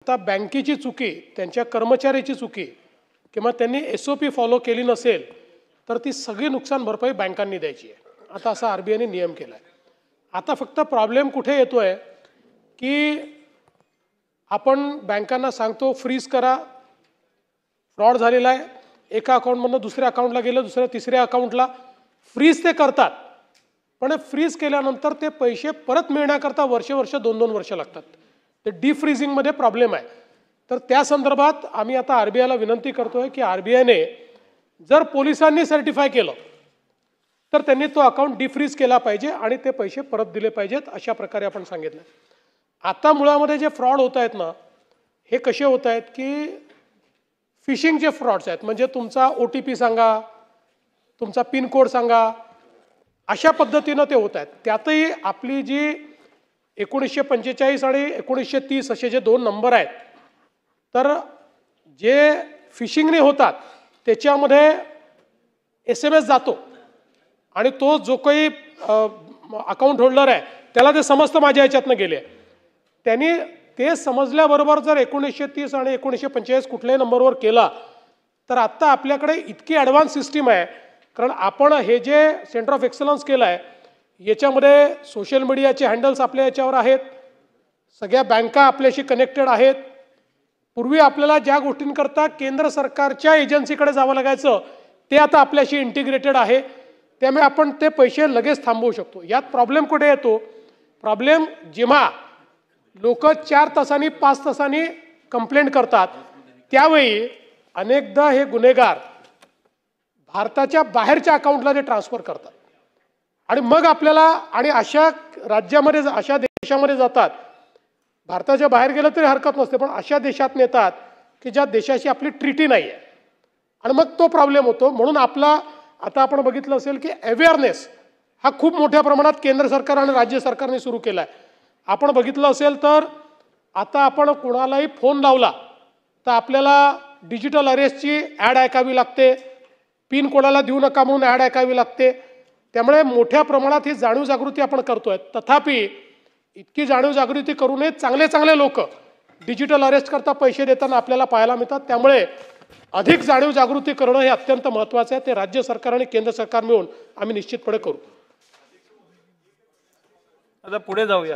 आता बँकेची चुकी, त्यांच्या कर्मचाऱ्याची चुकी किंवा त्यांनी SOP फॉलो केली नसेल तर ती सगळी नुकसान भरपाई बँकांनी द्यायची आहे। आता असा RBIने नियम केला आहे। आता फक्त प्रॉब्लेम कुठे येतोय की आपण बँकांना सांगतो फ्रीज करा, फ्रॉड झालेला आहे, एका अकाउंटमधून दुसऱ्या अकाउंटला गेलं, दुसऱ्या तिसऱ्या अकाउंटला फ्रीज ते करतात, पण फ्रीज केल्यानंतर ते पैसे परत मिळण्याकरता वर्ष 2-2 वर्ष लागतात। ते डिफ्रीजिंगमध्ये प्रॉब्लेम आहे। तर त्या संदर्भात आम्ही आता RBIला विनंती करतोय की RBIने जर पोलिसांनी सर्टिफाय केलं तर त्यांनी तो अकाउंट डिफ्रीज केला पाहिजे आणि ते पैसे परत दिले पाहिजेत, अशा प्रकारे आपण सांगितलं। आता मुळामध्ये जे फ्रॉड होत आहेत ना, हे कसे होत आहेत की फिशिंगचे फ्रॉड्स आहेत। म्हणजे तुमचा OTP सांगा, तुमचा पिन कोड सांगा, अशा पद्धतीनं ते होत आहेत। त्यातही आपली जी 1945 आणि 1930 असे जे 2 नंबर आहेत, तर जे फिशिंगने होतात त्याच्यामध्ये SMS जातो आणि तो जो काही अकाउंट होल्डर आहे त्याला ते समजतं माझ्या ह्याच्यातनं गेले। त्यांनी ते समजल्याबरोबर जर 1930 आणि 1945 कुठल्याही नंबरवर केला तर आता आपल्याकडे इतकी ॲडव्हान्स सिस्टीम आहे, कारण आपण हे जे सेंटर ऑफ एक्सलन्स केलं आहे याच्यामध्ये सोशल मीडियाचे हँडल्स आपल्या याच्यावर आहेत, सगळ्या बँका आपल्याशी कनेक्टेड आहेत। पूर्वी आपल्याला ज्या गोष्टींकरता केंद्र सरकारच्या एजन्सीकडे जावं लागायचं ते आता आपल्याशी इंटिग्रेटेड आहे, त्यामुळे आपण ते पैसे लगेच थांबवू शकतो। यात प्रॉब्लेम कुठे येतो? प्रॉब्लेम जेव्हा लोक 4 तासांनी 5 तासांनी कंप्लेंट करतात त्यावेळी अनेकदा हे गुन्हेगार भारताच्या बाहेरच्या अकाउंटला ते ट्रान्सफर करतात आणि मग आपल्याला आणि अशा राज्यामध्ये अशा देशामध्ये जातात, भारताच्या बाहेर गेलं तरी हरकत नसते, पण अशा देशात नेतात की ज्या देशाशी आपली ट्रीटी नाही आहे आणि मग तो प्रॉब्लेम होतो। म्हणून आपला आता आपण बघितलं असेल की अवेअरनेस हा खूप मोठ्या प्रमाणात केंद्र सरकार आणि राज्य सरकारने सुरू केला आहे। आपण बघितलं असेल तर आता आपण कोणालाही फोन लावला तर आपल्याला डिजिटल अरेस्टची ॲड ऐकावी लागते, पिन कोणाला देऊ नका म्हणून ॲड ऐकावी लागते। त्यामुळे मोठ्या प्रमाणात ही जाणीव जागृती आपण करतोय। तथापि इतकी जाणीव जागृती करूनही चांगले लोक डिजिटल अरेस्ट करता पैसे देताना आपल्याला पाहायला मिळतात। त्यामुळे अधिक जाणीव जागृती करणं हे अत्यंत महत्त्वाचं आहे। ते राज्य सरकार आणि केंद्र सरकार मिळून आम्ही निश्चितपणे करू। आता पुढे जाऊया।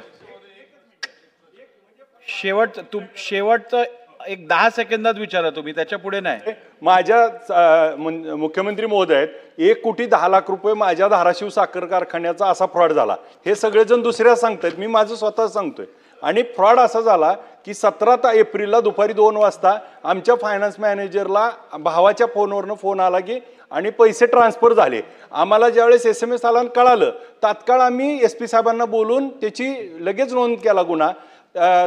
शेवटचं एक 10 सेकंदात विचारा तुम्ही, त्याच्या पुढे नाही। माझ्या मुख्यमंत्री महोदय आहेत, 1,10,00,000 रुपये माझ्या धाराशिव साखर कारखान्याचा असा फ्रॉड झाला। हे सगळेजण दुसऱ्या सांगतायत, मी माझं स्वतः सांगतोय। आणि फ्रॉड असा झाला की 17 एप्रिलला दुपारी 2 वाजता आमच्या फायनान्स मॅनेजरला भावाच्या फोनवरनं फोन आला की आणि पैसे ट्रान्सफर झाले। आम्हाला ज्यावेळेस SMS आला कळालं, तात्काळ आम्ही SP साहेबांना बोलून त्याची लगेच नोंद केला गुन्हा।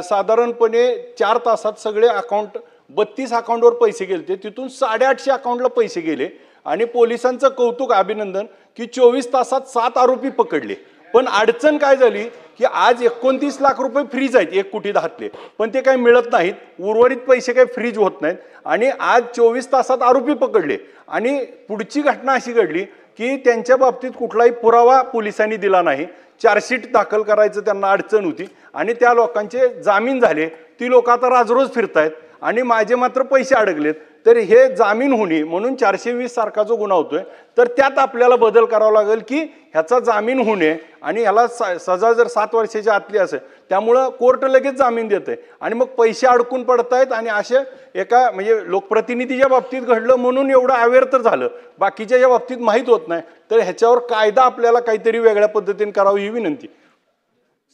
साधारणपणे 4 तासात सगळे अकाउंट 32 अकाउंटवर पैसे गेले, तिथून 850 अकाउंटला पैसे गेले आणि पोलिसांचं कौतुक अभिनंदन की 24 तासात 7 आरोपी पकडले। पण अडचण काय झाली की आज 29 लाख रुपये फ्रीज आहेत 1 कोटी 10 पण ते काही मिळत नाहीत, उर्वरित पैसे काही फ्रीज होत नाहीत आणि आज 24 तासात आरोपी पकडले। आणि पुढची घटना अशी घडली की त्यांच्या बाबतीत कुठलाही पुरावा पोलिसांनी दिला नाही, चार्जशीट दाखल करायचं त्यांना अडचण होती आणि त्या लोकांचे जामीन झाले। ती लोक आता राजरोज फिरतायत आणि माझे मात्र पैसे अडकलेत। तर हे जामीन होणे म्हणून 420 सारखा जो गुन्हा होतोय तर त्यात आपल्याला बदल करावा लागेल की ह्याचा जामीन होणे आणि ह्याला सजा जर 7 वर्षाच्या आतली असेल, त्यामुळं कोर्ट लगेच जामीन देते आणि मग पैसे अडकून पडतायत। आणि असे एका म्हणजे लोकप्रतिनिधीच्या बाबतीत घडलं म्हणून एवढं अवेअर तर झालं, बाकीच्या या बाबतीत माहीत होत नाही, तर ह्याच्यावर कायदा आपल्याला काहीतरी वेगळ्या पद्धतीने करावी ही विनंती।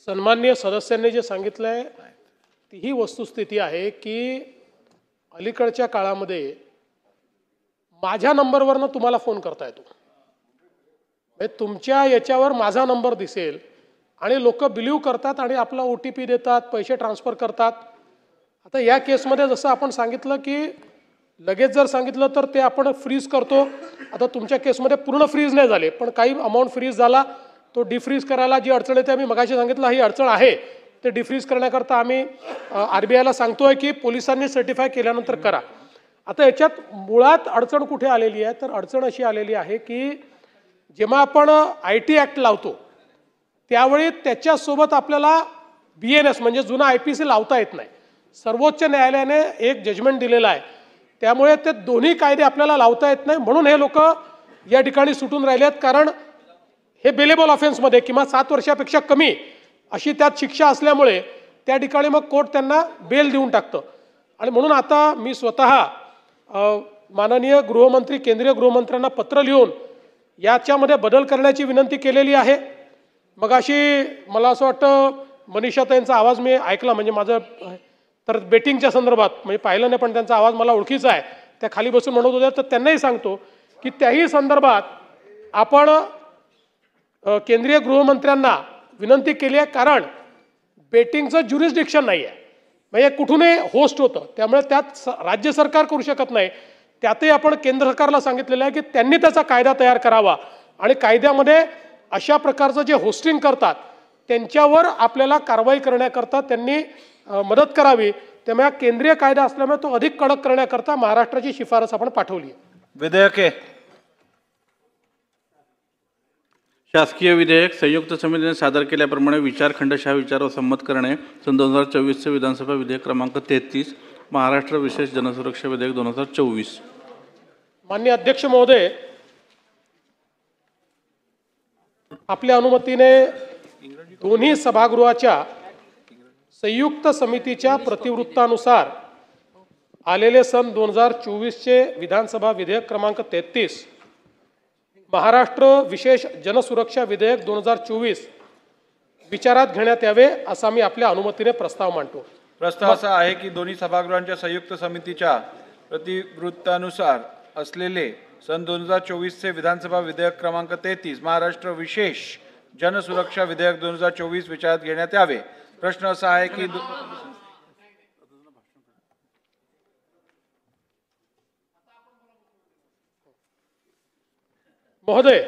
सन्माननीय सदस्यांनी जे सांगितलंय ही वस्तुस्थिती आहे की अलीकडच्या काळामध्ये माझ्या नंबरवरनं तुम्हाला फोन करता येतो, तुमच्या याच्यावर माझा नंबर दिसेल आणि लोक बिलीव्ह करतात आणि आपला OTP देतात, पैसे ट्रान्सफर करतात। आता या केसमध्ये जसं आपण सांगितलं की लगेच जर सांगितलं तर ते आपण फ्रीज करतो। आता तुमच्या केसमध्ये पूर्ण फ्रीज नाही झाले, पण काही अमाऊंट फ्रीज झाला, तो डिफ्रीज करायला जी अडचण येते आम्ही मगाशी सांगितलं ही अडचण आहे, ते डिफ्रीज करण्याकरता आम्ही RBIला सांगतोय की पोलिसांनी सर्टिफाय केल्यानंतर करा। आता याच्यात मुळात अडचण कुठे आलेली आहे? तर अडचण अशी आलेली आहे की जेव्हा आपण IT ॲक्ट लावतो त्यावेळी त्याच्यासोबत आपल्याला BNS म्हणजे जुना IPC लावता येत नाही। सर्वोच्च न्यायालयाने एक जजमेंट दिलेलं आहे. त्यामुळे ते दोन्ही कायदे आपल्याला लावता येत नाही, म्हणून हे लोक या ठिकाणी सुटून राहिले आहेत. कारण हे बेलेबल ऑफेन्समध्ये किंवा 7 वर्षापेक्षा कमी अशी त्यात शिक्षा असल्यामुळे त्या ठिकाणी मग कोर्ट त्यांना बेल देऊन टाकतं. आणि म्हणून आता मी स्वतः माननीय गृहमंत्री, केंद्रीय गृहमंत्र्यांना पत्र लिहून याच्यामध्ये बदल करण्याची विनंती केलेली आहे. मग अशी मला असं वाटतं मनीषाताईंचा आवाज मी ऐकला, म्हणजे माझं तर बेटिंगच्या संदर्भात म्हणजे पाहिलं नाही, पण त्यांचा आवाज मला ओळखीचा आहे. त्या खाली बसून म्हणत होत्या, तर त्यांनाही सांगतो की त्याही संदर्भात आपण केंद्रीय गृहमंत्र्यांना विनंती केली आहे. कारण बेटिंगचं ज्युरिस्डिक्शन नाही आहे, म्हणजे कुठूनही होस्ट होतं, त्यामुळे त्यात राज्य सरकार करू शकत नाही. त्यातही आपण केंद्र सरकारला सांगितलेलं आहे की त्यांनी त्याचा कायदा तयार करावा आणि कायद्यामध्ये अशा प्रकारचं जे होस्टिंग करतात त्यांच्यावर आपल्याला कारवाई करण्याकरता त्यांनी मदत करावी. त्यामुळे केंद्रीय कायदा असल्यामुळे तो अधिक कडक करण्याकरता महाराष्ट्राची शिफारस आपण पाठवली आहे. विधेयके शासकीय विधेयक संयुक्त समितीने सादर केल्याप्रमाणे विचारखंडशः विचारावर संमत करणे. सन 2024 विधानसभा विधेयक क्रमांक 33 महाराष्ट्र विशेष जनसुरक्षा विधेयक 2024. माननीय अध्यक्ष महोदय, आपल्या अनुमतीने दोन्ही सभागृहाच्या संयुक्त समितीच्या प्रतिवृत्तानुसार आलेले सन 2024चे विधानसभा विधेयक क्रमांक 33 महाराष्ट्र विशेष जनसुरक्षा विधेयक 2024 विचारात घेण्यात यावे असा मी आपल्या अनुमतीने प्रस्ताव मांडतो. प्रस्ताव असा आहे की दोन्ही सभागृहांच्या संयुक्त समितीच्या प्रतिवृत्तानुसार असलेले सन 2024चे विधानसभा विधेयक क्रमांक 33 महाराष्ट्र विशेष जनसुरक्षा विधेयक 2024 विचारात घेण्यात यावे. प्रश्न असा आहे की महोदय,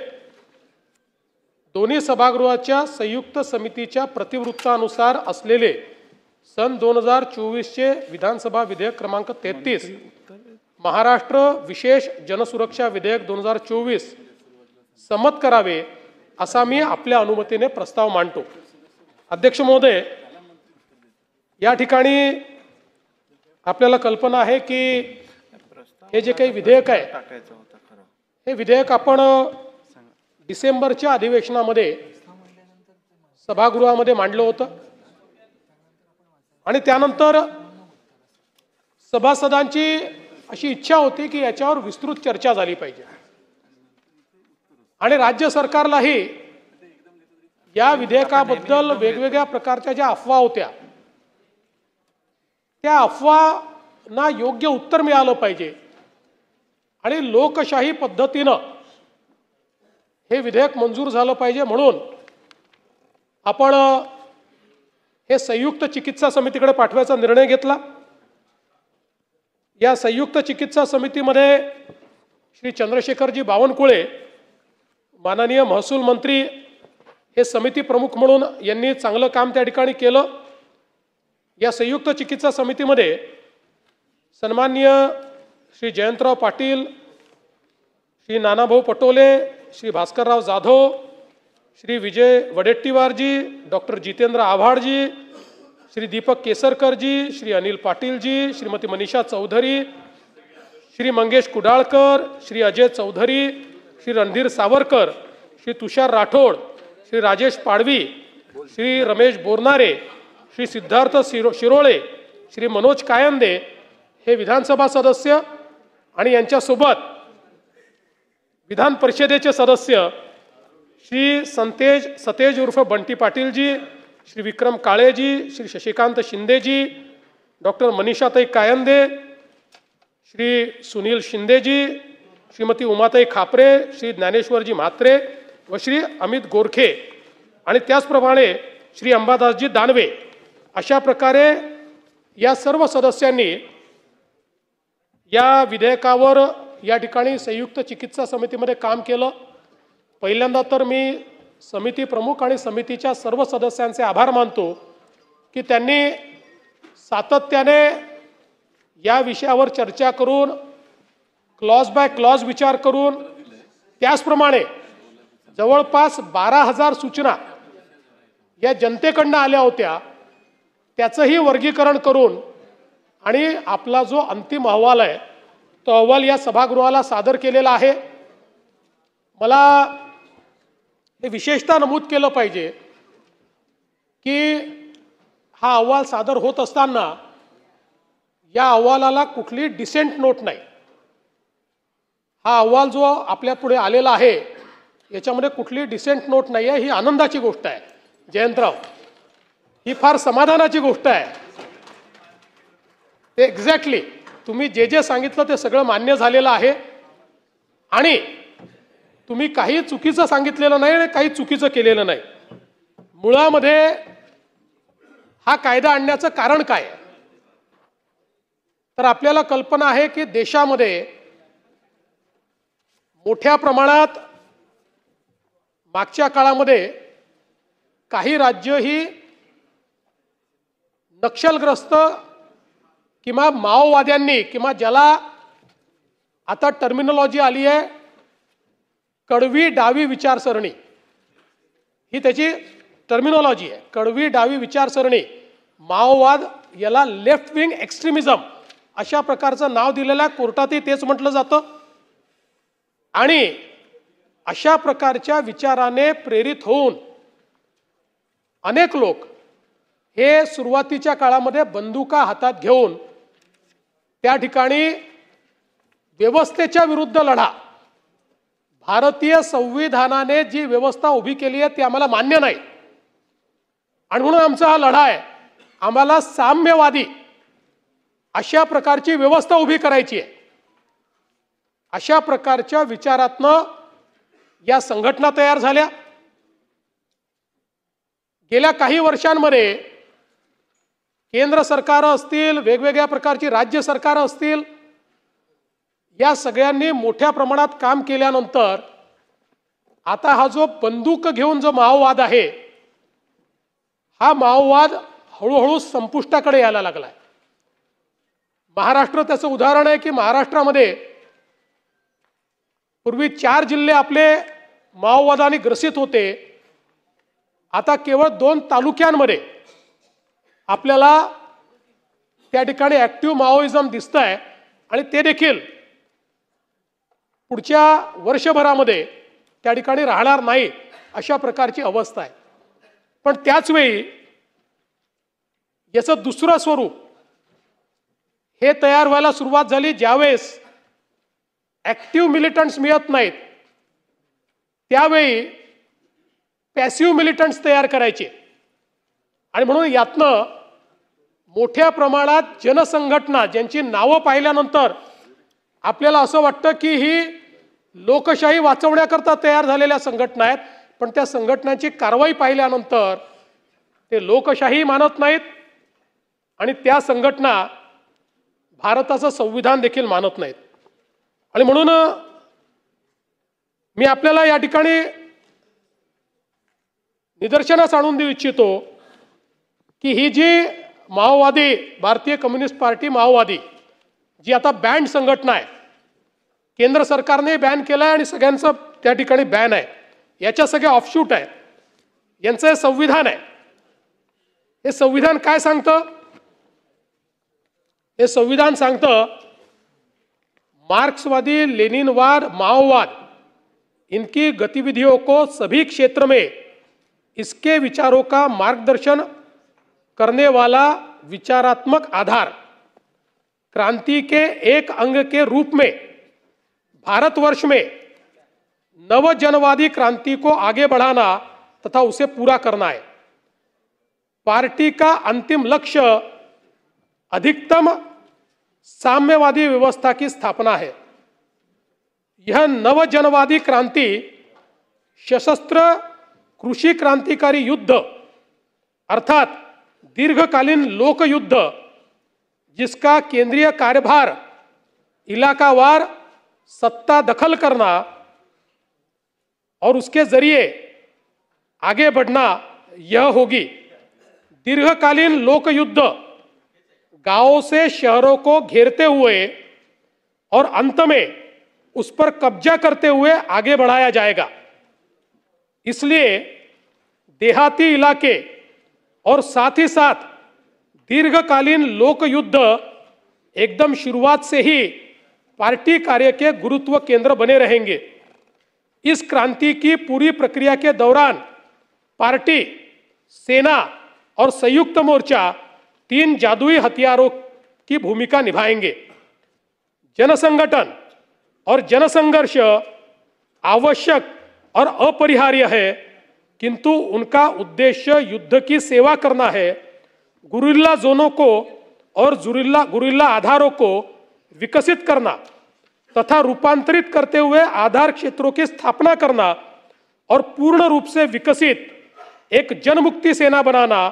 दोन्ही सभागृहाच्या संयुक्त समितीच्या प्रतिवृत्तानुसार असलेले सन 2024चे विधानसभा विधेयक क्रमांक 33 महाराष्ट्र विशेष जनसुरक्षा विधेयक 2024 संमत करावे असा मी आपल्या अनुमतीने प्रस्ताव मांडतो. अध्यक्ष महोदय, या ठिकाणी आपल्याला कल्पना आहे की हे जे काही विधेयक आहे हे विधेयक आपण डिसेंबरच्या अधिवेशनामध्ये सभागृहामध्ये मांडलं होतं आणि त्यानंतर सभासदांची अशी इच्छा होती की याच्यावर विस्तृत चर्चा झाली पाहिजे आणि राज्य सरकारलाही या विधेयकाबद्दल वेगवेगळ्या प्रकारच्या ज्या अफवा होत्या त्या अफवांना योग्य उत्तर मिळालं पाहिजे आणि लोकशाही पद्धतीनं हे विधेयक मंजूर झालं पाहिजे. म्हणून आपण हे संयुक्त चिकित्सा समितीकडे पाठवायचा निर्णय घेतला. या संयुक्त चिकित्सा समितीमध्ये श्री चंद्रशेखरजी बावनकुळे माननीय महसूल मंत्री हे समिती प्रमुख म्हणून यांनी चांगलं काम त्या ठिकाणी केलं. या संयुक्त चिकित्सा समितीमध्ये सन्माननीय श्री जयंतराव पाटील, श्री नानाभाऊ पटोले, श्री भास्करराव जाधव, श्री विजय वडेट्टीवारजी, डॉक्टर जितेंद्र आव्हाडजी, श्री दीपक केसरकरजी, श्री अनिल पाटीलजी, श्रीमती मनीषा चौधरी, श्री मंगेश कुडाळकर, श्री अजय चौधरी, श्री रणधीर सावरकर, श्री तुषार राठोड, श्री राजेश पाडवी, श्री रमेश बोरनारे, श्री सिद्धार्थ शिरोळे, श्री मनोज कायंदे हे विधानसभा सदस्य आणि यांच्यासोबत विधान परिषदेचे सदस्य श्री सतेज उर्फ बंटी पाटीलजी, श्री विक्रम काळेजी, श्री शशिकांत शिंदेजी, डॉक्टर मनीषाताई कायंदे, श्री सुनील शिंदेजी, श्रीमती उमाताई खापरे, श्री ज्ञानेश्वरजी म्हात्रे व श्री अमित गोरखे आणि त्याचप्रमाणे श्री अंबादासजी दानवे अशा प्रकारे या सर्व सदस्यांनी या विधेयकावर या ठिकाणी संयुक्त चिकित्सा समितीमध्ये काम केलं. पहिल्यांदा तर मी समिती प्रमुख आणि समितीच्या सर्व सदस्यांचे आभार मानतो की त्यांनी सातत्याने या विषयावर चर्चा करून क्लॉज बाय क्लॉज विचार करून त्याचप्रमाणे जवळपास 12,000 सूचना या जनतेकडनं आल्या होत्या त्याचंही वर्गीकरण करून आणि आपला जो अंतिम अहवाल आहे तो अहवाल या सभागृहाला सादर केलेला आहे. मला हे विशेषतः नमूद केलं पाहिजे की हा अहवाल सादर होत असताना या अहवालाला कुठली डिसेंट नोट नाही. हा अहवाल जो आपल्या पुढे आलेला आहे याच्यामध्ये कुठली डिसेंट नोट नाही आहे. ही आनंदाची गोष्ट आहे जयंतराव, ही फार समाधानाची गोष्ट आहे. ते एक्झॅक्टली तुम्ही जे जे सांगितलं ते सगळं मान्य झालेलं आहे आणि तुम्ही काही चुकीचं सांगितलेलं नाही आणि काही चुकीचं केलेलं नाही. मुळामध्ये हा कायदा आणण्याचं कारण काय आहे तर आपल्याला कल्पना आहे की देशामध्ये मोठ्या प्रमाणात मागच्या काळामध्ये काही राज्य ही नक्षलग्रस्त किंवा माओवाद्यांनी किंवा ज्याला आता टर्मिनॉलॉजी आली आहे कडवी डावी विचारसरणी, ही त्याची टर्मिनॉलॉजी आहे. कडवी डावी विचारसरणी, माओवाद, याला लेफ्ट विंग एक्स्ट्रीमिझम अशा प्रकारचं नाव दिलेलं कोर्टातही तेच म्हटलं जातं. आणि अशा प्रकारच्या विचाराने प्रेरित होऊन अनेक लोक हे सुरुवातीच्या काळामध्ये बंदुका हातात घेऊन त्या ठिकाणी व्यवस्थेच्या विरुद्ध लढा, भारतीय संविधानाने जी व्यवस्था उभी केली आहे ती आम्हाला मान्य नाही आणि म्हणून आमचा हा लढा आहे, आम्हाला साम्यवादी अशा प्रकारची व्यवस्था उभी करायची आहे. अशा प्रकारच्या विचारातनं या संघटना तयार झाल्या. गेल्या काही वर्षांमध्ये केंद्र सरकार असतील, वेगवेगळ्या प्रकारची राज्य सरकार असतील, या सगळ्यांनी मोठ्या प्रमाणात काम केल्यानंतर आता हा जो बंदूक घेऊन जो माओवाद आहे हा माओवाद हळूहळू संपुष्टाकडे यायला लागलाय. महाराष्ट्र त्याचं उदाहरण आहे की महाराष्ट्रामध्ये पूर्वी 4 जिल्हे आपले माओवादाने ग्रसित होते, आता केवळ 2 तालुक्यांमध्ये आपल्याला त्या ठिकाणी ऍक्टिव्ह माओइझम दिसतंय आणि ते देखील पुढच्या वर्षभरामध्ये त्या ठिकाणी राहणार नाही अशा प्रकारची अवस्था आहे. पण त्याच वेळी याचं दुसरं स्वरूप हे तयार व्हायला सुरुवात झाली ज्यावेळेस ऍक्टिव्ह मिलिटंट्स मिळत नाहीत त्यावेळी पॅसिव्ह मिलिटंट्स तयार करायचे आणि म्हणून यातनं मोठ्या प्रमाणात जनसंघटना ज्यांची नावं पाहिल्यानंतर आपल्याला असं वाटतं की ही लोकशाही वाचवण्याकरता तयार झालेल्या संघटना आहेत, पण त्या संघटनांची कारवाई पाहिल्यानंतर ते लोकशाही मानत नाहीत आणि त्या संघटना भारताचं संविधान देखील मानत नाहीत. आणि म्हणून मी आपल्याला या ठिकाणी निदर्शनास आणून देऊ इच्छितो की ही जी माओवादी भारतीय कम्युनिस्ट पार्टी माओवादी जी आता बॅन संघटना आहे, केंद्र सरकारने बॅन केलं आहे आणि सगळ्यांचं त्या ठिकाणी बॅन आहे, याच्या सगळ्या ऑफशूट आहेत, यांचं हे संविधान आहे. हे संविधान काय सांगतं? हे संविधान सांगतं मार्क्सवादी लेनिनवाद माओवाद इनकी गतिविधियों को सभी क्षेत्र में इसके विचारों का मार्गदर्शन करने वाला विचारात्मक आधार क्रांति के एक अंग के रूप में भारतवर्ष में नवजनवादी क्रांति को आगे बढ़ाना तथा उसे पूरा करना है. पार्टी का अंतिम लक्ष्य अधिकतम साम्यवादी व्यवस्था की स्थापना है. यह नवजनवादी क्रांति सशस्त्र कृषि क्रांतिकारी युद्ध अर्थात दीर्घकालीन लोक युद्ध जिसका केंद्रीय कार्यभार इलाकावार सत्ता दखल करना और उसके जरिए आगे बढ़ना यह होगी. दीर्घकालीन लोक युद्ध गांवों से शहरों को घेरते हुए और अंत में उस पर कब्जा करते हुए आगे बढ़ाया जाएगा. इसलिए देहाती इलाके और साथ ही साथ दीर्घकालीन लोक युद्ध एकदम शुरुआत से ही पार्टी कार्य के गुरुत्व केंद्र बने रहेंगे। इस क्रांति की पूरी प्रक्रिया के दौरान पार्टी, सेना और संयुक्त मोर्चा 3 जादुई हथियारों की भूमिका निभाएंगे। जनसंगठन और जनसंघर्ष आवश्यक और अपरिहार्य है, किंतु उनका उद्देश्य युद्ध की सेवा करना है। गुरिल्ला जोनों को और गुरिल्ला आधारों को विकसित करना तथा रूपांतरित करते हुए आधार क्षेत्रों की स्थापना करना और पूर्ण रूप से विकसित एक जनमुक्ति सेना बनाना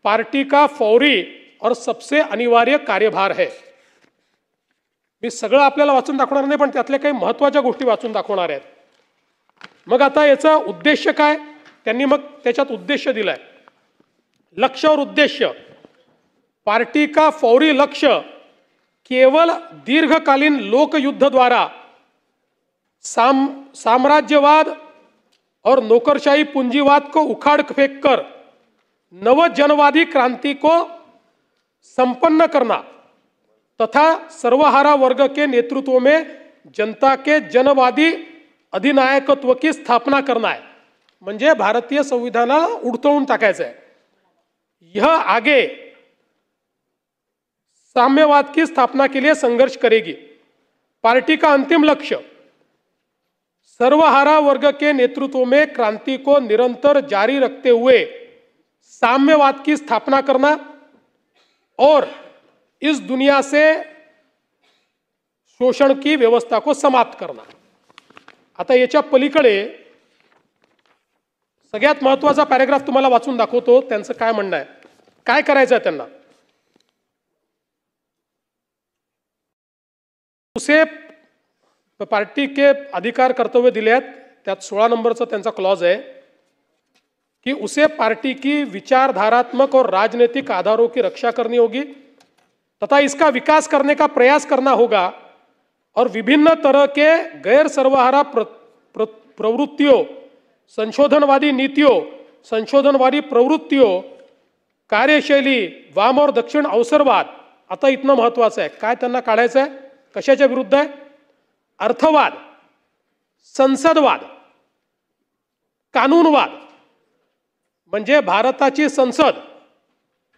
पार्टी का फौरी और सबसे अनिवार्य कार्यभार है। मी सगळं आपल्याला वाचून दाखवणार नाही, पण त्यातल्या काही महत्त्वाच्या गोष्टी वाचून दाखवणार आहेत। मग आता याचा उद्देश काय, त्यांनी मग त्याच्यात उद्देश दिलाय। लक्ष्य और उद्देश्य, पार्टी का फौरी लक्ष्य केवल दीर्घकालीन लोक युद्ध द्वारा साम्राज्यवाद और नौकरशाही पूंजीवाद को उखाड़ फेंक कर नव जनवादी क्रांति को संपन्न करना तथा सर्वहारा वर्ग के नेतृत्व में जनता के जनवादी अधिनायकत्व की स्थापना करना है। म्हणजे भारतीय संविधानाला उडतळून टाकायचं आहे। यह आगे साम्यवाद की स्थापना के लिए संघर्ष करेगी। पार्टी का अंतिम लक्ष्य सर्वहारा वर्ग के नेतृत्व में क्रांति को निरंतर जारी रखते हुए साम्यवाद की स्थापना करना और इस दुनिया से शोषण की व्यवस्था को समाप्त करना। आता याच्या पलीकडे सगळ्यात महत्त्वाचा पॅराग्राफ तुम्हाला वाचून दाखवतो, त्यांचं काय म्हणणं आहे, काय करायचं आहे त्यांना। उसे पार्टी के अधिकार कर्तव्य दिले आहेत, त्यात 16 नंबरचा त्यांचा क्लॉज है कि उसे पार्टी की विचारधारात्मक और राजनीतिक आधारों की रक्षा करनी होगी तथा इसका विकास करने का प्रयास करना होगा और विभिन्न तरह के गैर सर्वहारा प्रवृत्तियों, संशोधनवादी नीतियों, संशोधनवादी प्रवृत्तियों, कार्यशैली, वाम और दक्षिण अवसरवाद, आता इतना महत्त्वाचं आहे, काय त्यांना काढायचं आहे, कशाच्या विरुद्ध आहे, अर्थवाद, संसदवाद, कानूनवाद म्हणजे भारताची संसद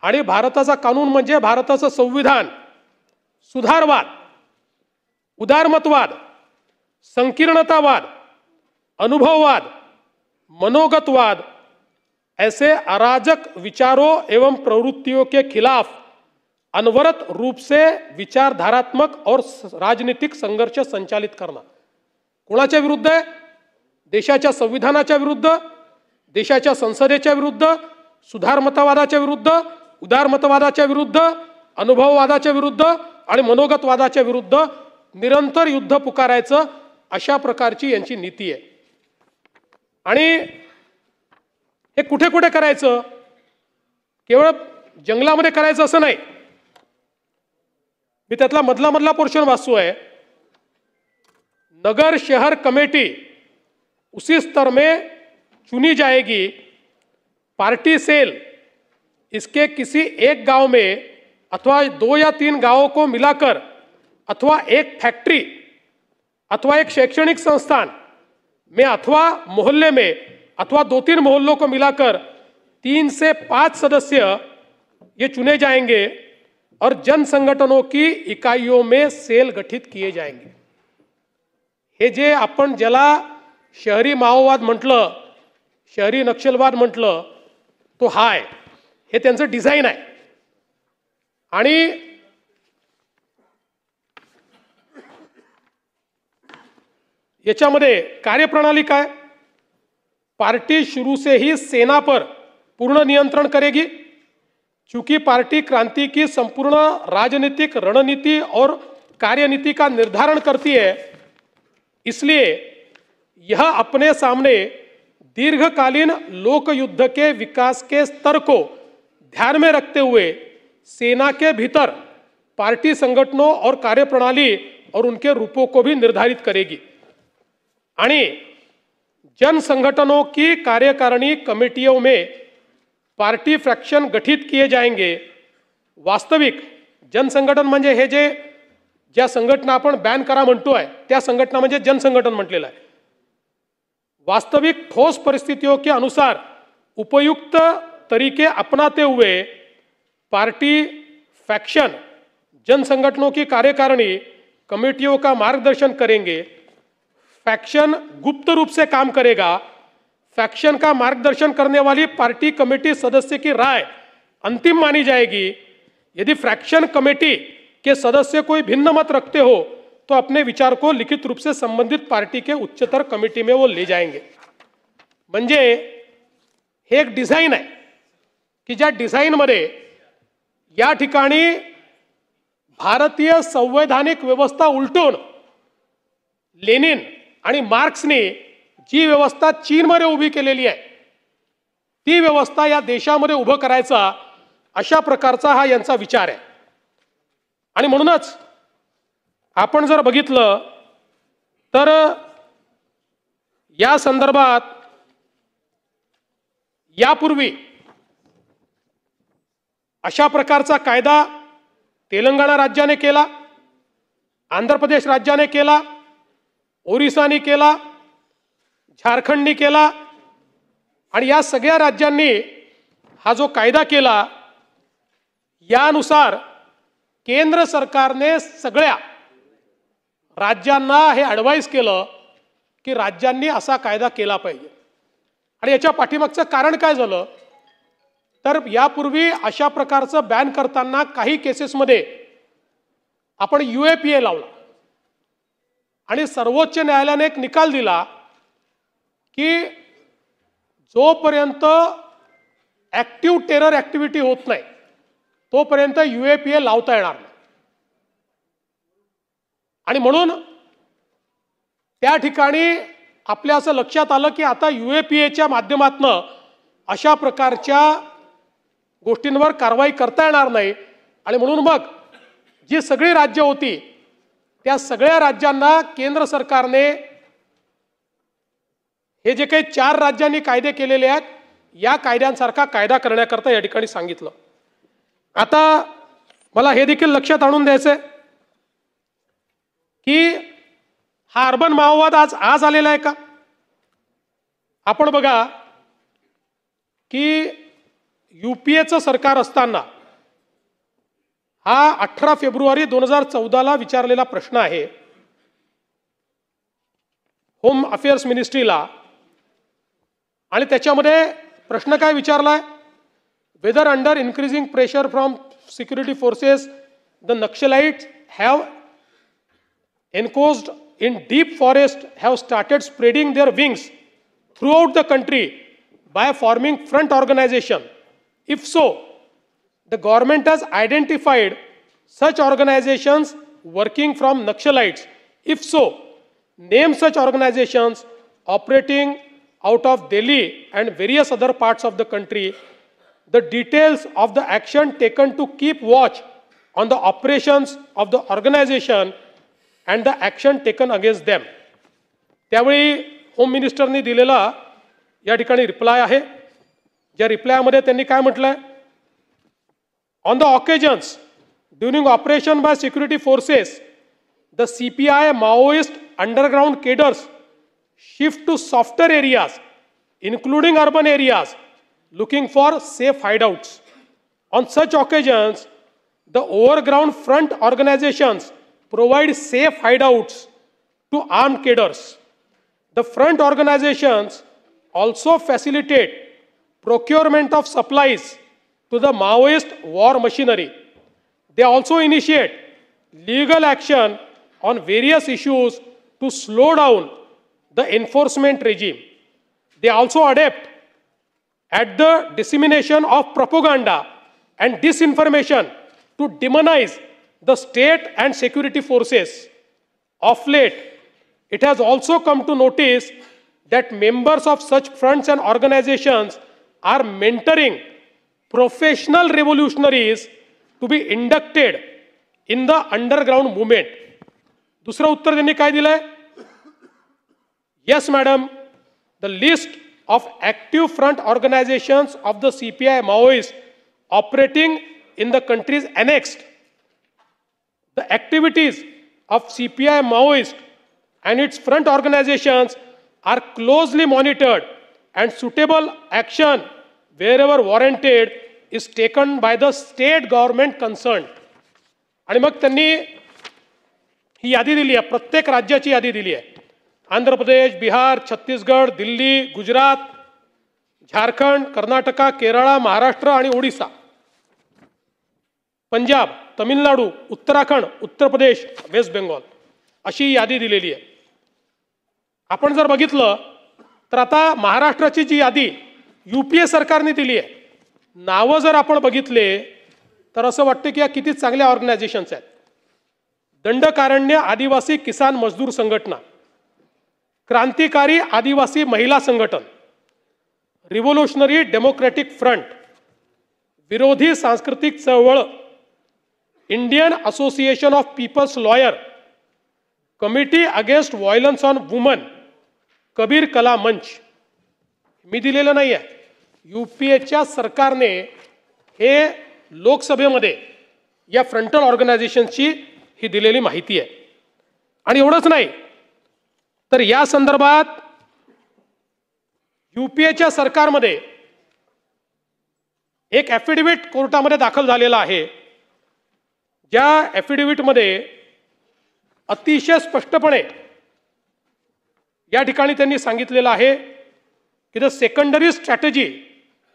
आणि भारताचा कानून म्हणजे भारताचं संविधान, सुधारवाद, उदारमतवाद, संकीर्णतावाद, अनुभववाद, मनोगतवाद, ऐसे अराजक विचारों एवं प्रवृत्तियों के खिलाफ अनवरत रूप से विचारधारात्मक और राजनीतिक संघर्ष संचालित करना। कोणाच्या विरुद्ध आहे, देशाच्या संविधानाच्या विरुद्ध, देशाच्या संसदेच्या विरुद्ध, सुधारमतवादाच्या विरुद्ध, उदारमतवादाच्या विरुद्ध, अनुभववादाच्या विरुद्ध आणि मनोगतवादाच्या विरुद्ध निरंतर युद्ध पुकारायचं, अशा प्रकारची यांची नीती आहे। आणि हे कुठे कुठे करायचं, केवळ जंगलामध्ये करायचं असं नाही। मी त्यातला मधला पोर्शन वाचतोय। नगर शहर कमेटी उसी स्तर में चुनी जाएगी। पार्टी सेल इसके किसी एक गांव में अथवा 2 या 3 गांवों को मिलाकर अथवा एक फैक्ट्री अथवा एक शैक्षणिक संस्थान में अथवा मोहल्ले में अथवा 2-3 मोहल्लों को मिलाकर 3 से 5 सदस्य ये चुने जाएंगे और जन संगठनों की इकाइयों में सेल गठित किए जाएंगे। हे जे आपण ज्याला शहरी माओवाद म्हटलं, शहरी नक्षलवाद म्हटलं, तो हा आहे, हे त्यांचं डिझाइन आहे। आणि याच्यामध्ये कार्यप्रणाली काय, पार्टी शुरू से ही सेना पर पूर्ण नियंत्रण करेगी। चूंकि पार्टी क्रांति की संपूर्ण राजनीतिक रणनीति और कार्यनीति का निर्धारण करती है, इसलिए यह अपने सामने दीर्घकालीन लोक युद्ध के विकास के स्तर को ध्यान में रखते हुए सेना के भीतर पार्टी संगठनों और कार्यप्रणाली और उनके रूपों को भी निर्धारित करेगी। आणि जन संगठनों की कार्यकारिणी कमेटियों में पार्टी फ्रैक्शन गठित किए जाएंगे। वास्तविक जनसंघटन म्हणजे हे जे ज्या संघटना आपण बॅन करा म्हणतोय त्या संघटना म्हणजे जनसंघटन म्हटलेलं आहे. वास्तविक ठोस परिस्थितियों के अनुसार उपयुक्त तरीके अपनाते हुए पार्टी फैक्शन जन संगठनों की कार्यकारिणी कमेटियों का मार्गदर्शन करेंगे. फैक्शन गुप्त रूप से काम करेगा. फैक्शन का मार्गदर्शन करने वाली पार्टी कमेटी सदस्य की राय अंतिम मानी जाएगी. यदि फ्रैक्शन कमेटी के सदस्य कोई भिन्न मत रखते हो तो अपने विचार को लिखित रूप से संबंधित पार्टी के उच्चतर कमिटी में वो ले जाएंगे. म्हणजे हे एक डिझाईन आहे की ज्या डिझाईनमध्ये या ठिकाणी भारतीय संवैधानिक व्यवस्था उलटून लेनिन आणि मार्क्सने जी व्यवस्था चीनमध्ये उभी केलेली आहे ती व्यवस्था या देशामध्ये उभं करायचा अशा प्रकारचा हा यांचा विचार आहे. आणि म्हणूनच आपण जर बघितलं तर या संदर्भात यापूर्वी अशा प्रकारचा कायदा तेलंगणा राज्याने केला, आंध्र प्रदेश राज्याने केला, ओरिसाने केला, झारखंडने केला आणि या सगळ्या राज्यांनी हा जो कायदा केला यानुसार केंद्र सरकारने सगळ्या राज्यांना हे ॲडवाइस केलं की राज्यांनी असा कायदा केला पाहिजे. आणि याच्या पाठीमागचं कारण काय झालं तर यापूर्वी अशा प्रकारचं बॅन करताना काही केसेसमध्ये आपण UAPA लावला आणि सर्वोच्च न्यायालयाने एक निकाल दिला की जोपर्यंत ॲक्टिव्ह टेरर ॲक्टिव्हिटी होत नाही तोपर्यंत UAPA लावता येणार नाही. आणि म्हणून त्या ठिकाणी आपल्या असं लक्षात आलं की आता UAPAच्या माध्यमातून अशा प्रकारच्या गोष्टींवर कारवाई करता येणार नाही. आणि म्हणून मग जी सगळी राज्य होती त्या सगळ्या राज्यांना केंद्र सरकारने हे जे काही 4 राज्यांनी कायदे केलेले आहेत या कायद्यांसारखा कायदा करण्याकरता या ठिकाणी सांगितलं. आता मला हे देखील लक्षात आणून द्यायचंय की हा अर्बन माओवाद आज आलेला आहे का. आपण बघा की UPAचं सरकार असताना हा 18 फेब्रुवारी 2014ला विचारलेला प्रश्न आहे होम अफेअर्स मिनिस्ट्रीला. आणि त्याच्यामध्ये प्रश्न काय विचारलाय whether under increasing pressure from security forces the Naxalites have enclosed in deep forest have started spreading their wings throughout the country by forming front organization. If so, the government has identified such organizations working from Naxalites. If so, name such organizations operating out of Delhi and various other parts of the country. The details of the action taken to keep watch on the operations of the organization and the action taken against them. त्यावेळी home मिनिस्टरनी दिलेला या ठिकाणी reply आहे. ज्या रिप्लायमध्ये त्यांनी काय म्हटलंय on the occasions during operation by security forces the CPI Maoist underground cadres shift to softer areas including urban areas looking for safe hideouts. On such occasions, the overground front organizations provide safe hideouts to armed cadres. The front organizations also facilitate procurement of supplies to the Maoist war machinery. They also initiate legal action on various issues to slow down the enforcement regime. They also adapt at the dissemination of propaganda and disinformation to demonize the state and security forces. Of late, it has also come to notice that members of such fronts and organizations are mentoring professional revolutionaries to be inducted in the underground movement. दुसरं उत्तर त्यांनी काय दिलंय Yes, madam, the list of active front organizations of the CPI Maoists operating in the country is annexed The activities of CPI Maoist and its front organizations are closely monitored and suitable action wherever warranted is taken by the state government concerned. आणि मग त्यांनी ही यादी दिली आहे, प्रत्येक राज्याची यादी दिली आहे. आंध्र प्रदेश, बिहार, छत्तीसगड, दिल्ली, गुजरात, झारखंड, कर्नाटका, केरळ, महाराष्ट्र आणि ओडिसा, पंजाब, तमिळनाडू, उत्तराखंड, उत्तर प्रदेश, वेस्ट बेंगॉल अशी यादी दिलेली आहे. आपण जर बघितलं तर आता महाराष्ट्राची जी यादी UPA सरकारने दिली आहे, नावं जर आपण बघितले तर असं वाटतं की या किती चांगल्या ऑर्गनायझेशन्स आहेत. दंडकारण्य आदिवासी किसान मजदूर संघटना, क्रांतिकारी आदिवासी महिला संघटन, रिव्होल्युशनरी डेमोक्रेटिक फ्रंट, विरोधी सांस्कृतिक चळवळ, Indian association of people's lawyer, committee against violence on woman, Kabir Kala Manch. मी दिलेलं नाही आहे, UPAच्या सरकारने हे लोकसभेमध्ये या फ्रंटल ऑर्गनायझेशनची ही दिलेली माहिती आहे. आणि एवढंच नाही तर या संदर्भात UPAच्या सरकारमध्ये एक ॲफिडेव्हिट कोर्टामध्ये दाखल झालेला आहे. ज्या ॲफिडेव्हिटमध्ये अतिशय स्पष्टपणे या ठिकाणी त्यांनी सांगितलेलं आहे की द सेकंडरी स्ट्रॅटेजी,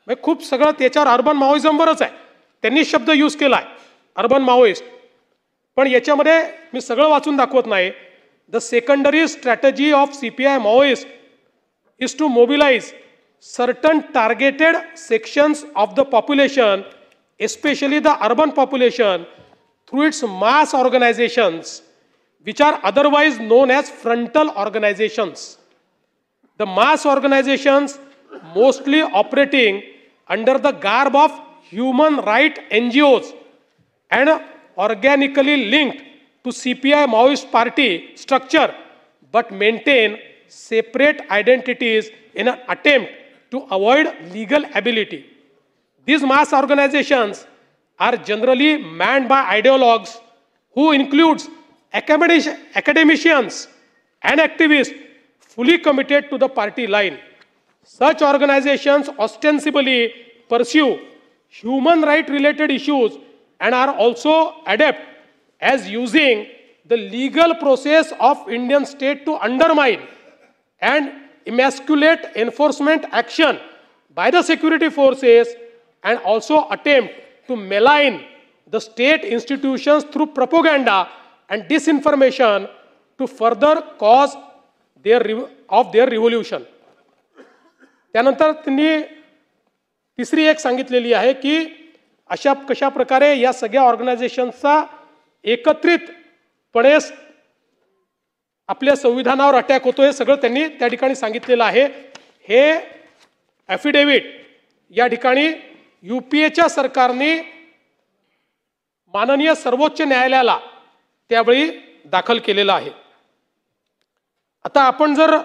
म्हणजे खूप सगळं त्याच्यावर अर्बन माओइझमवरच आहे, त्यांनी शब्द यूज केला आहे अर्बन माओइस्ट. पण याच्यामध्ये मी सगळं वाचून दाखवत नाही. The secondary strategy of CPI Maoist is to mobilize certain targeted sections of the population, especially the urban population, through its mass organizations, which are otherwise known as frontal organizations. The mass organizations mostly operating under the garb of human right NGOs and organically linked to CPI Maoist party structure, but maintain separate identities in an attempt to avoid legal ability. These mass organizations are generally manned by ideologues who includes academicians and activists fully committed to the party line. Such organizations ostensibly pursue human right related issues and are also adept as using the legal process of Indian state to undermine and emasculate enforcement action by the security forces and also attempt to malign the state institutions through propaganda and disinformation to further cause their revolution. त्यानंतर त्यांनी तिसरी एक सांगितलेली आहे की अशा कशा प्रकारे या सगळ्या ऑर्गनायझेशनचा एकत्रितपणे आपल्या संविधानावर अटॅक होतो हे सगळं त्यांनी त्या ठिकाणी सांगितलेलं आहे. हे ॲफिडेव्हिट या ठिकाणी UPAच्या सरकारने माननीय सर्वोच्च न्यायालयाला त्यावेळी दाखल केलेलं आहे. आता आपण जर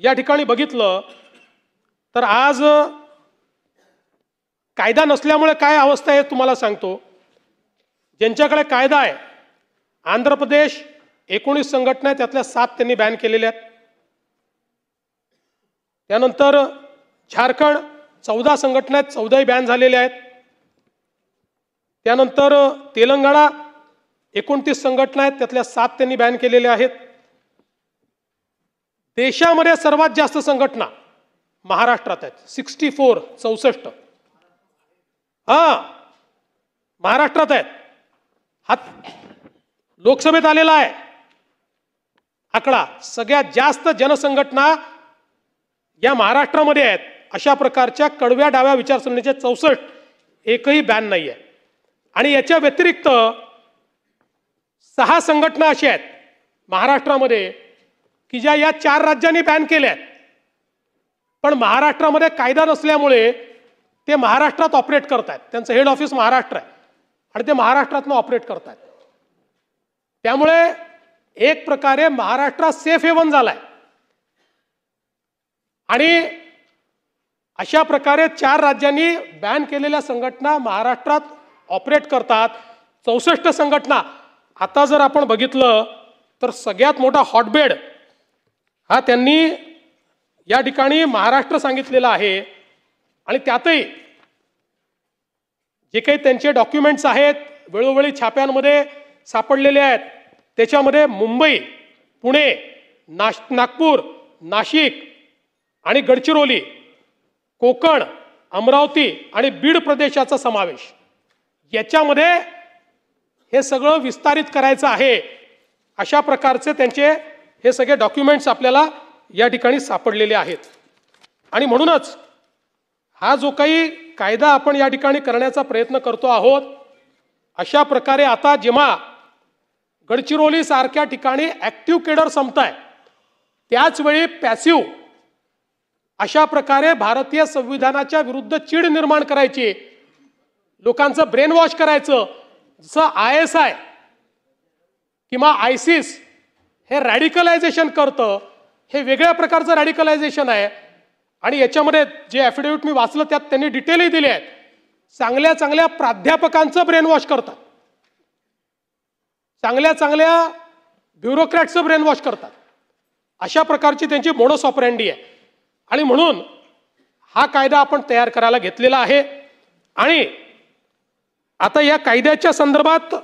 या ठिकाणी बघितलं तर आज कायदा नसल्यामुळे काय अवस्था आहे तुम्हाला सांगतो. ज्यांच्याकडे कायदा आहे, आंध्र प्रदेश 19 संघटना आहेत, त्यातल्या 7 त्यांनी बॅन केलेल्या आहेत. त्यानंतर झारखंड 14 संघटना आहेत, 14ही बॅन झालेल्या आहेत. त्यानंतर तेलंगणा 29 संघटना आहेत, त्यातल्या 7 त्यांनी बॅन केलेल्या आहेत. देशामध्ये सर्वात जास्त संघटना महाराष्ट्रात आहेत, 64. महाराष्ट्रात आहेत. हा लोकसभेत आलेला आहे आकडा. सगळ्यात जास्त जनसंघटना या महाराष्ट्रामध्ये आहेत. अशा प्रकारच्या कडव्या डाव्या विचारसरणीच्या 64, एकही बॅन नाही आहे. आणि याच्या व्यतिरिक्त 6 संघटना अशा आहेत महाराष्ट्रामध्ये की ज्या या 4 राज्यांनी बॅन केल्या आहेत, पण महाराष्ट्रामध्ये कायदा नसल्यामुळे ते महाराष्ट्रात ऑपरेट करतात. त्यांचं हेड ऑफिस महाराष्ट्र आहे आणि ते महाराष्ट्रातनं ऑपरेट करतात. त्यामुळे एक प्रकारे महाराष्ट्र सेफ हेवन झालाय. आणि अशा प्रकारे 4 राज्यांनी बॅन केलेल्या संघटना महाराष्ट्रात ऑपरेट करतात. 64 संघटना आता जर आपण बघितलं तर सगळ्यात मोठा हॉटबेड हा त्यांनी या ठिकाणी महाराष्ट्र सांगितलेला आहे आणि त्यातही जे काही त्यांचे डॉक्युमेंट्स आहेत वेळोवेळी छाप्यांमध्ये सापडलेले आहेत त्याच्यामध्ये मुंबई, पुणे, नागपूर, नाशिक आणि गडचिरोली, कोकण, अमरावती आणि बीड प्रदेशाचा समावेश, याच्यामध्ये हे सगळं विस्तारित करायचं आहे अशा प्रकारचे त्यांचे हे सगळे डॉक्युमेंट्स आपल्याला या ठिकाणी सापडलेले आहेत. आणि म्हणूनच हा जो काही कायदा आपण या ठिकाणी करण्याचा प्रयत्न करतो आहोत, अशा प्रकारे आता जेव्हा गडचिरोली सारख्या ठिकाणी ॲक्टिव्ह केडर संपताय त्याच वेळी पॅसिव्ह अशा प्रकारे भारतीय संविधानाच्या विरुद्ध चीड निर्माण करायची, लोकांचं ब्रेन वॉश करायचं, जसं ISI किंवा ISIS हे रॅडिकलायझेशन करतं, हे वेगळ्या प्रकारचं रॅडिकलायझेशन आहे. आणि याच्यामध्ये जे ॲफिडेव्हिट मी वाचलं त्यात त्यांनी डिटेलही दिले आहेत. चांगल्या चांगल्या प्राध्यापकांचं ब्रेन वॉश करतात, चांगल्या चांगल्या ब्युरोक्रॅटचं ब्रेन वॉश करतात, अशा प्रकारची त्यांची मोडस ऑपरेंडी आहे. आणि म्हणून हा कायदा आपण तयार करायला घेतलेला आहे. आणि आता या कायद्याच्या संदर्भात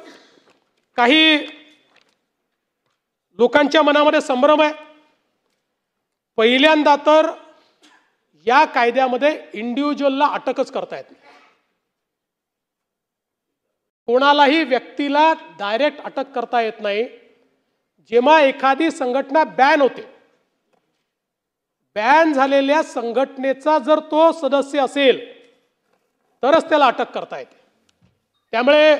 काही लोकांच्या मनामध्ये संभ्रम आहे. पहिल्यांदा तर या कायद्यामध्ये इंडिव्हिज्युअलला अटकच करता येत नाही, कोणालाही व्यक्तीला डायरेक्ट अटक करता येत नाही. जेव्हा एखादी संघटना बॅन होते, बॅन झालेल्या संघटनेचा जर तो सदस्य असेल तरच त्याला अटक करता येते. त्यामुळे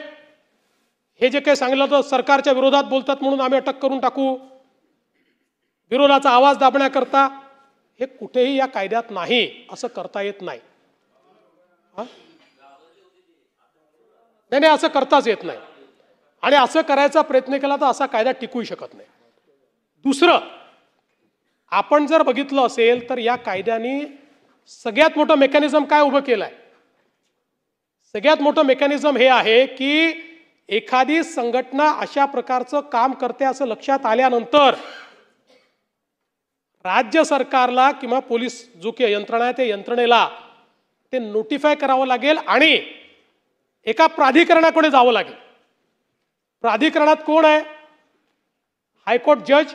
हे जे काही सांगितलं तर सरकारच्या विरोधात बोलतात म्हणून आम्ही अटक करून टाकू, विरोधाचा आवाज दाबण्याकरता, हे कुठेही या कायद्यात नाही, असं करता येत नाही. नाही, असं करताच येत नाही. आणि असं करायचा प्रयत्न केला तर असा कायदा टिकूही शकत नाही. दुसरं, आपण जर बघितलं असेल तर या कायद्याने सगळ्यात मोठं मेकॅनिझम काय उभं केलं आहे? सगळ्यात मोठं मेकॅनिझम हे आहे की एखादी संघटना अशा प्रकारचं काम करते असं लक्षात आल्यानंतर राज्य सरकारला किंवा पोलीस जो काही यंत्रणा आहे त्या यंत्रणेला ते नोटिफाय करावं लागेल आणि एका प्राधिकरणाकडे जावं लागेल. प्राधिकरणात कोण आहे? हायकोर्ट जज,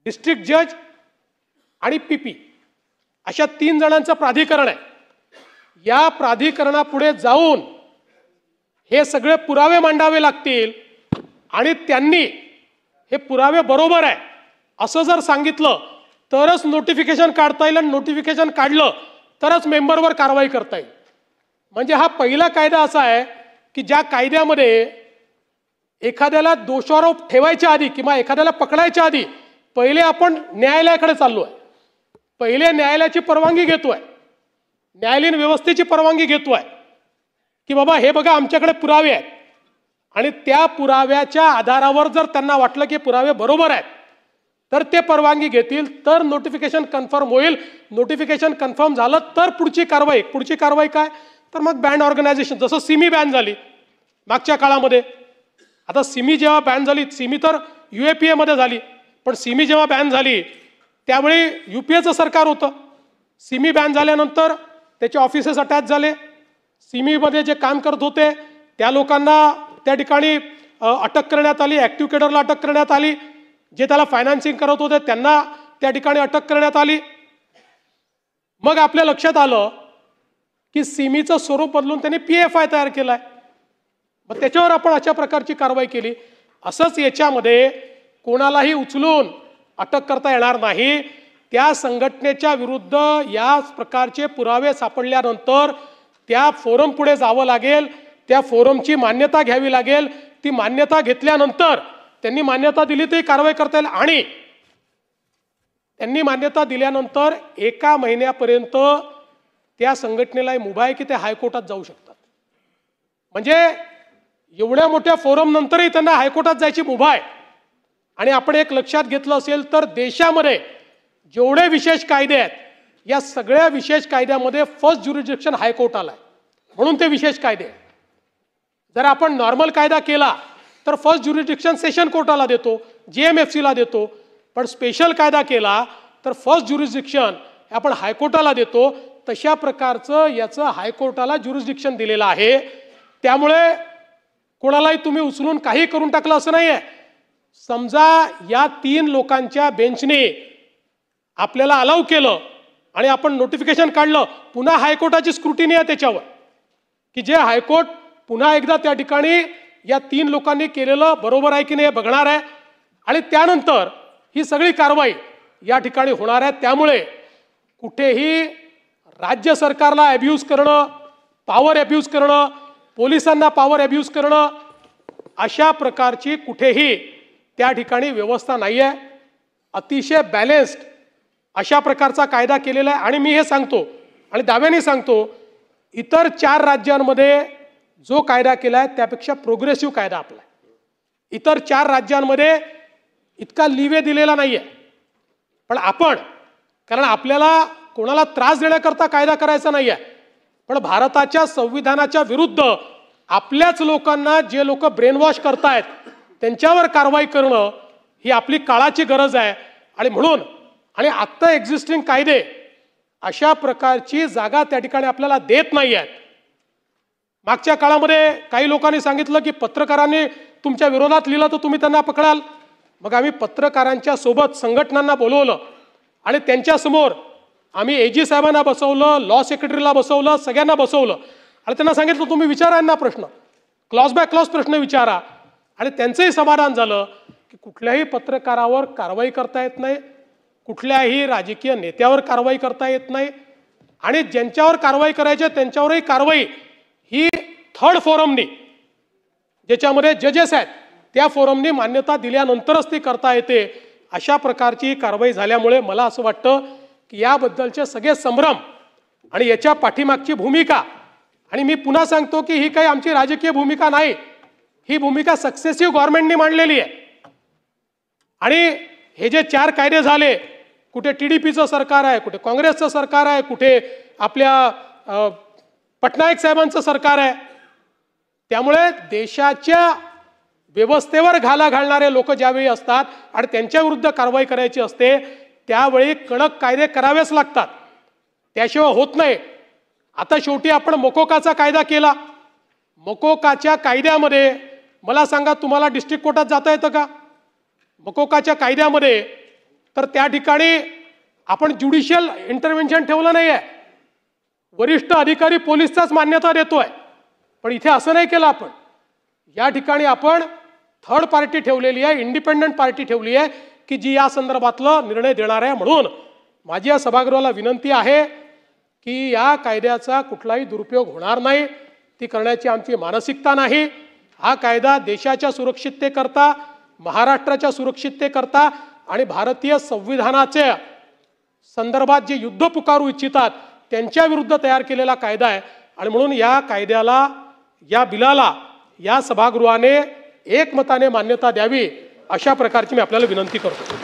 डिस्ट्रिक्ट जज आणि PP अशा 3 जणांचं प्राधिकरण आहे. या प्राधिकरणापुढे जाऊन हे सगळे पुरावे मांडावे लागतील आणि त्यांनी हे पुरावे बरोबर आहे असं जर सांगितलं तरच नोटिफिकेशन काढता येईल, आणि नोटिफिकेशन काढलं तरच मेंबरवर कारवाई करता येईल. म्हणजे हा पहिला कायदा असा आहे की ज्या कायद्यामध्ये एखाद्याला दोषारोप ठेवायच्या आधी किंवा एखाद्याला पकडायच्या आधी पहिले आपण न्यायालयाकडे चाललो आहे, पहिले न्यायालयाची परवानगी घेतोय, न्यायालयीन व्यवस्थेची परवानगी घेतोय की बाबा हे बघा आमच्याकडे पुरावे आहेत, आणि त्या पुराव्याच्या आधारावर जर त्यांना वाटलं की पुरावे बरोबर आहेत तर ते परवानगी घेतील, तर नोटिफिकेशन कन्फर्म होईल. नोटिफिकेशन कन्फर्म झालं तर पुढची कारवाई काय? तर मग बँड ऑर्गनायझेशन, जसं सिमी बॅन झाली मागच्या काळामध्ये. आता सिमी जेव्हा बॅन झाली, सिमी तर UAPA मध्ये झाली, पण सिमी जेव्हा बॅन झाली त्यावेळी UPAचं सरकार होतं. सिमी बॅन झाल्यानंतर त्याचे ऑफिसेस अटॅच झाले, सिमीमध्ये जे काम करत होते त्या लोकांना त्या ठिकाणी अटक करण्यात आली, ॲक्टिव्ह केडरला अटक करण्यात आली, जे त्याला फायनान्सिंग करत होते त्यांना त्या ठिकाणी अटक करण्यात आली. मग आपल्या लक्षात आलं की सिमीचं स्वरूप बदलून त्यांनी PFI तयार केलाय, मग त्याच्यावर आपण अशा प्रकारची कारवाई केली. असंच याच्यामध्ये कोणालाही उचलून अटक करता येणार नाही. त्या संघटनेच्या विरुद्ध या प्रकारचे पुरावे सापडल्यानंतर त्या फोरम पुढे जावं लागेल, त्या फोरमची मान्यता घ्यावी लागेल. ती मान्यता घेतल्यानंतर त्यांनी मान्यता दिली तरी कारवाई करता येईल, आणि त्यांनी मान्यता दिल्यानंतर 1 महिन्यापर्यंत त्या संघटनेला मुभा आहे की ते हायकोर्टात जाऊ शकतात. म्हणजे एवढ्या मोठ्या फोरम नंतरही त्यांना हायकोर्टात जायची मुभा आहे. आणि आपण एक लक्षात घेतलं असेल तर देशामध्ये जेवढे विशेष कायदे आहेत या सगळ्या विशेष कायद्यामध्ये फर्स्ट ज्युरिडिक्शन हायकोर्ट आलाय, म्हणून ते विशेष कायदे. जर आपण नॉर्मल कायदा केला तर फर्स्ट ज्युरिडिक्शन सेशन कोर्टाला देतो, GMFCला देतो. पण स्पेशल कायदा केला तर फर्स्ट ज्युरिडिक्शन आपण हायकोर्टाला देतो. तशा प्रकारचं याचं हायकोर्टाला ज्युरिडिक्शन दिलेलं आहे. त्यामुळे कोणालाही तुम्ही उचलून काही करून टाकलं असं नाही आहे. समजा या 3 लोकांच्या बेंचने आपल्याला अलाउ केलं आणि आपण नोटिफिकेशन काढलं, पुन्हा हायकोर्टाची स्क्रुटिनी आहे त्याच्यावर की जे हायकोर्ट पुन्हा एकदा त्या ठिकाणी या 3 लोकांनी केलेलं बरोबर आहे की नाही बघणार आहे आणि त्यानंतर ही सगळी कारवाई या ठिकाणी होणार आहे. त्यामुळे कुठेही राज्य सरकारला अब्यूज करणं, पॉवर अब्यूज करणं, पोलिसांना पॉवर अब्यूज करणं, अशा प्रकारची कुठेही त्या ठिकाणी व्यवस्था नाही आहे. अतिशय बॅलेन्स्ड अशा प्रकारचा कायदा केलेला आहे. आणि मी हे सांगतो आणि दाव्याने सांगतो, इतर 4 राज्यांमध्ये जो कायदा केला आहे त्यापेक्षा प्रोग्रेसिव्ह कायदा आपला आहे. इतर 4 राज्यांमध्ये इतका लिवे दिलेला नाही आहे. पण आपण, कारण आपल्याला कोणाला त्रास देण्याकरता कायदा करायचा नाही आहे, पण भारताच्या संविधानाच्या विरुद्ध आपल्याच लोकांना जे लोक ब्रेनवॉश करतायत त्यांच्यावर कारवाई करणं ही आपली काळाची गरज आहे. आणि म्हणून आणि आत्ता एक्झिस्टिंग कायदे अशा प्रकारची जागा त्या ठिकाणी आपल्याला देत नाही आहेत. मागच्या काळामध्ये काही लोकांनी सांगितलं की पत्रकारांनी तुमच्या विरोधात लिहिलं तर तुम्ही त्यांना पकडाल. मग आम्ही पत्रकारांच्या सोबत संघटनांना बोलवलं आणि त्यांच्यासमोर आम्ही AG साहेबांना बसवलं, लॉ सेक्रेटरीला बसवलं, सगळ्यांना बसवलं आणि त्यांना सांगितलं तुम्ही विचारा यांना प्रश्न, क्लॉज बाय क्लॉज प्रश्न विचारा. आणि त्यांचंही समाधान झालं की कुठल्याही पत्रकारावर कारवाई करता येत नाही, कुठल्याही राजकीय नेत्यावर कारवाई करता येत नाही आणि ज्यांच्यावर कारवाई करायची त्यांच्यावरही कारवाई ही थर्ड फोरमनी, ज्याच्यामध्ये जजेस आहेत त्या फोरमनी मान्यता दिल्यानंतरच ती करता येते. अशा प्रकारची कारवाई झाल्यामुळे मला असं वाटतं की याबद्दलचे सगळे संभ्रम आणि याच्या पाठीमागची भूमिका, आणि मी पुन्हा सांगतो की ही काही आमची राजकीय भूमिका नाही, ही भूमिका सक्सेसिव्ह गव्हर्नमेंटने मांडलेली आहे. आणि हे जे 4 कायदे झाले, कुठे TDPचं सरकार आहे, कुठे काँग्रेसचं सरकार आहे, कुठे आपल्या पटनायक साहेबांचं सरकार आहे. त्यामुळे देशाच्या व्यवस्थेवर घाला घालणारे लोक ज्यावेळी असतात आणि त्यांच्या विरुद्ध कारवाई करायची असते त्यावेळी कडक कायदे करावेच लागतात, त्याशिवाय होत नाही. आता शेवटी आपण मोकोकाचा कायदा केला. मोकोकाच्या कायद्यामध्ये मला सांगा तुम्हाला डिस्ट्रिक्ट कोर्टात जाता येतं का? मोकोकाच्या कायद्यामध्ये तर त्या ठिकाणी आपण ज्युडिशियल इंटरव्हेन्शन ठेवलं नाही आहे, वरिष्ठ अधिकारी पोलिसचाच मान्यता देतोय. पण इथे असं नाही केलं आपण. या ठिकाणी आपण थर्ड पार्टी ठेवलेली आहे, इंडिपेंडंट पार्टी ठेवली आहे की जी या संदर्भातला निर्णय देणार आहे. म्हणून माझी या सभागृहाला विनंती आहे की या कायद्याचा कुठलाही दुरुपयोग होणार नाही, ती करण्याची आमची मानसिकता नाही. हा कायदा देशाच्या सुरक्षिततेकरता, महाराष्ट्राच्या सुरक्षिततेकरता आणि भारतीय संविधानाच्या संदर्भात जे युद्ध पुकारू इच्छितात त्यांच्या विरुद्ध तयार केलेला कायदा आहे. आणि म्हणून या कायद्याला, या बिलाला या सभागृहाने एकमताने मान्यता द्यावी अशा प्रकारची मी आपल्याला विनंती करतो.